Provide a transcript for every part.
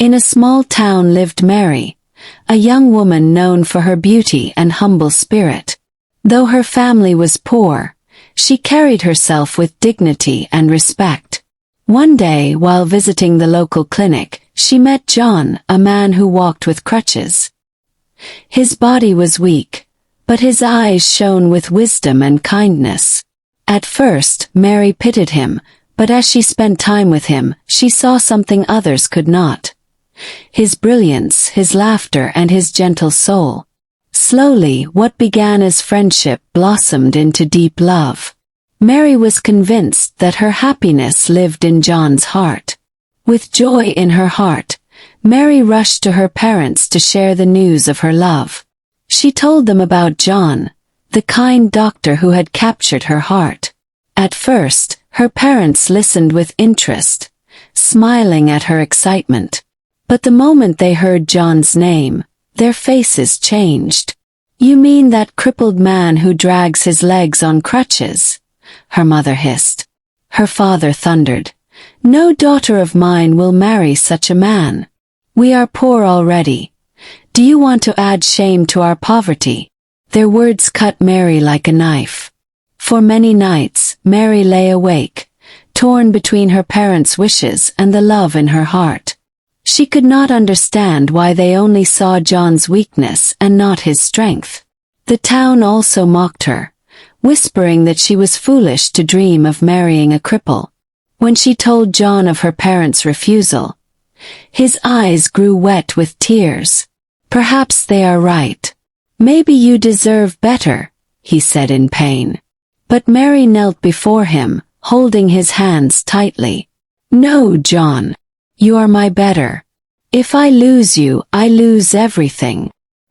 In a small town lived Mary, a young woman known for her beauty and humble spirit. Though her family was poor, she carried herself with dignity and respect. One day, while visiting the local clinic, she met John, a man who walked with crutches. His body was weak, but his eyes shone with wisdom and kindness. At first, Mary pitied him, but as she spent time with him, she saw something others could not. His brilliance, his laughter, and his gentle soul. Slowly, what began as friendship blossomed into deep love. Mary was convinced that her happiness lived in John's heart. With joy in her heart, Mary rushed to her parents to share the news of her love. She told them about John, the kind doctor who had captured her heart. At first, her parents listened with interest, smiling at her excitement. But the moment they heard John's name, their faces changed. "You mean that crippled man who drags his legs on crutches?" her mother hissed. Her father thundered, "No daughter of mine will marry such a man. We are poor already. Do you want to add shame to our poverty?" Their words cut Mary like a knife. For many nights, Mary lay awake, torn between her parents' wishes and the love in her heart. She could not understand why they only saw John's weakness and not his strength. The town also mocked her, whispering that she was foolish to dream of marrying a cripple. When she told John of her parents' refusal, his eyes grew wet with tears. "Perhaps they are right. Maybe you deserve better," he said in pain. But Mary knelt before him, holding his hands tightly. "No, John. You are my better. If I lose you, I lose everything."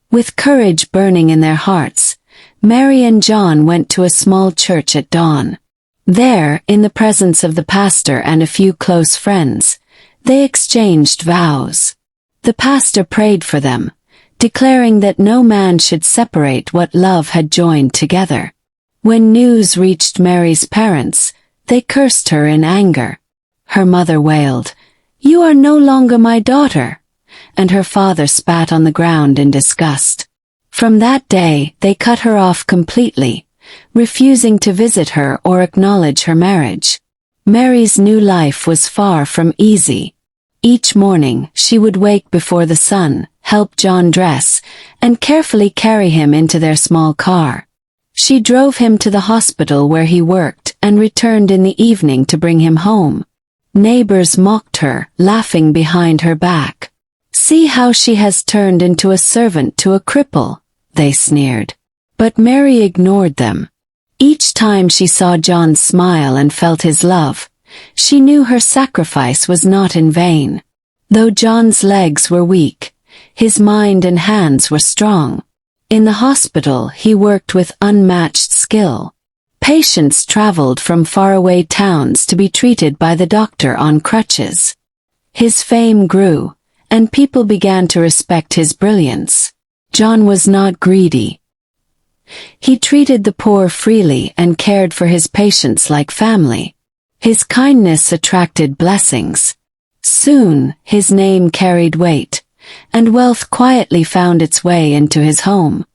With courage burning in their hearts, Mary and John went to a small church at dawn. There, in the presence of the pastor and a few close friends, they exchanged vows. The pastor prayed for them, declaring that no man should separate what love had joined together. When news reached Mary's parents, they cursed her in anger. Her mother wailed, "You are no longer my daughter," and her father spat on the ground in disgust. From that day, they cut her off completely, refusing to visit her or acknowledge her marriage. Mary's new life was far from easy. Each morning, she would wake before the sun, help John dress, and carefully carry him into their small car. She drove him to the hospital where he worked and returned in the evening to bring him home. Neighbors mocked her, laughing behind her back. "See how she has turned into a servant to a cripple," they sneered. But Mary ignored them. Each time she saw John smile and felt his love, she knew her sacrifice was not in vain. Though John's legs were weak, his mind and hands were strong. In the hospital, he worked with unmatched skill. Patients traveled from faraway towns to be treated by the doctor on crutches. His fame grew, and people began to respect his brilliance. John was not greedy. He treated the poor freely and cared for his patients like family. His kindness attracted blessings. Soon, his name carried weight, and wealth quietly found its way into his home.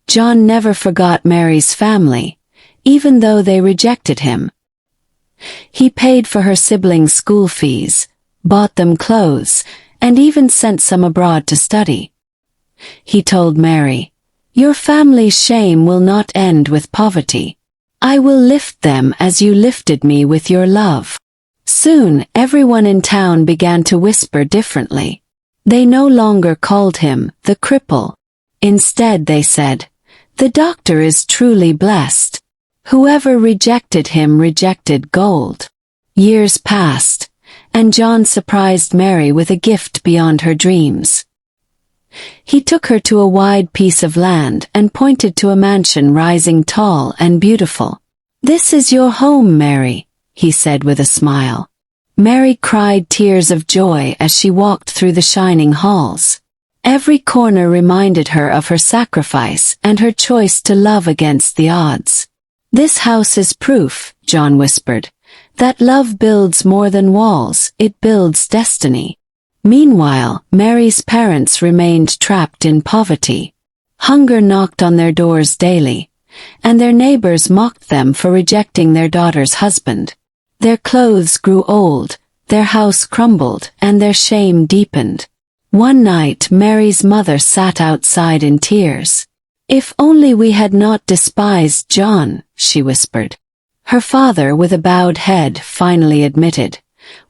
John never forgot Mary's family, even though they rejected him. He paid for her siblings' school fees, bought them clothes, and even sent some abroad to study. He told Mary, "Your family's shame will not end with poverty. I will lift them as you lifted me with your love." Soon, everyone in town began to whisper differently. They no longer called him the cripple. Instead they said, "The doctor is truly blessed. Whoever rejected him rejected gold." Years passed, and John surprised Mary with a gift beyond her dreams. He took her to a wide piece of land and pointed to a mansion rising tall and beautiful. "This is your home, Mary," he said with a smile. Mary cried tears of joy as she walked through the shining halls. Every corner reminded her of her sacrifice and her choice to love against the odds. "This house is proof," John whispered, "that love builds more than walls, it builds destiny." Meanwhile, Mary's parents remained trapped in poverty. Hunger knocked on their doors daily, and their neighbors mocked them for rejecting their daughter's husband. Their clothes grew old, their house crumbled, and their shame deepened. One night Mary's mother sat outside in tears. "If only we had not despised John," she whispered. Her father, with a bowed head, finally admitted,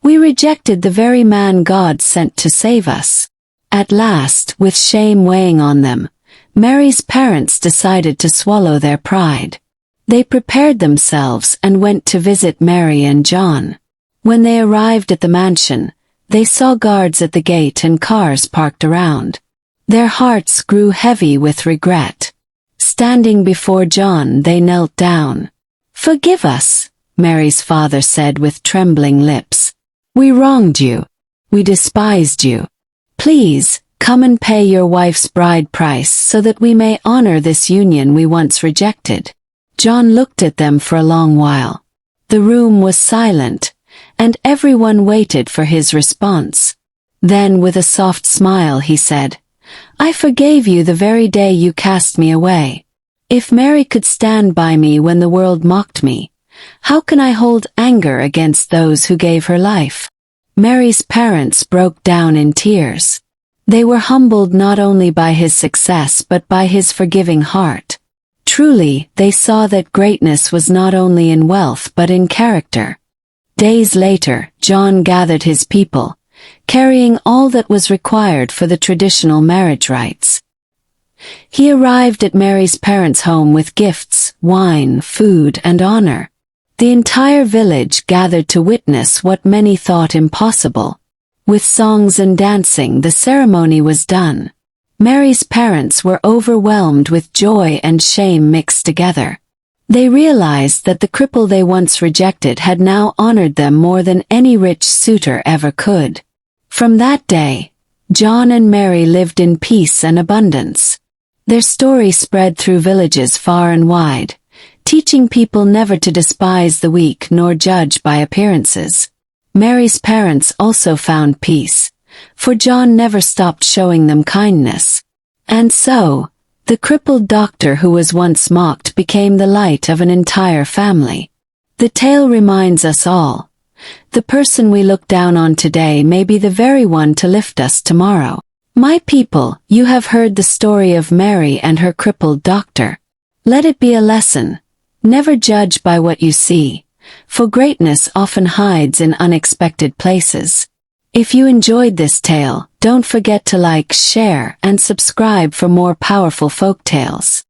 "We rejected the very man God sent to save us." At last, with shame weighing on them, Mary's parents decided to swallow their pride. They prepared themselves and went to visit Mary and John. When they arrived at the mansion, they saw guards at the gate and cars parked around. Their hearts grew heavy with regret. Standing before John, they knelt down. "Forgive us," Mary's father said with trembling lips. "We wronged you. We despised you. Please, come and pay your wife's bride price so that we may honor this union we once rejected." John looked at them for a long while. The room was silent, and everyone waited for his response. Then, with a soft smile, he said, "I forgave you the very day you cast me away. If Mary could stand by me when the world mocked me, how can I hold anger against those who gave her life?" Mary's parents broke down in tears. They were humbled not only by his success but by his forgiving heart. Truly, they saw that greatness was not only in wealth but in character. Days later, John gathered his people, carrying all that was required for the traditional marriage rites. He arrived at Mary's parents' home with gifts, wine, food, and honor. The entire village gathered to witness what many thought impossible. With songs and dancing, the ceremony was done. Mary's parents were overwhelmed with joy and shame mixed together. They realized that the cripple they once rejected had now honored them more than any rich suitor ever could. From that day, John and Mary lived in peace and abundance. Their story spread through villages far and wide, teaching people never to despise the weak nor judge by appearances. Mary's parents also found peace, for John never stopped showing them kindness. And so, the crippled doctor who was once mocked became the light of an entire family. The tale reminds us all, the person we look down on today may be the very one to lift us tomorrow. My people, you have heard the story of Mary and her crippled doctor. Let it be a lesson. Never judge by what you see, for greatness often hides in unexpected places. If you enjoyed this tale, don't forget to like, share, and subscribe for more powerful folk tales.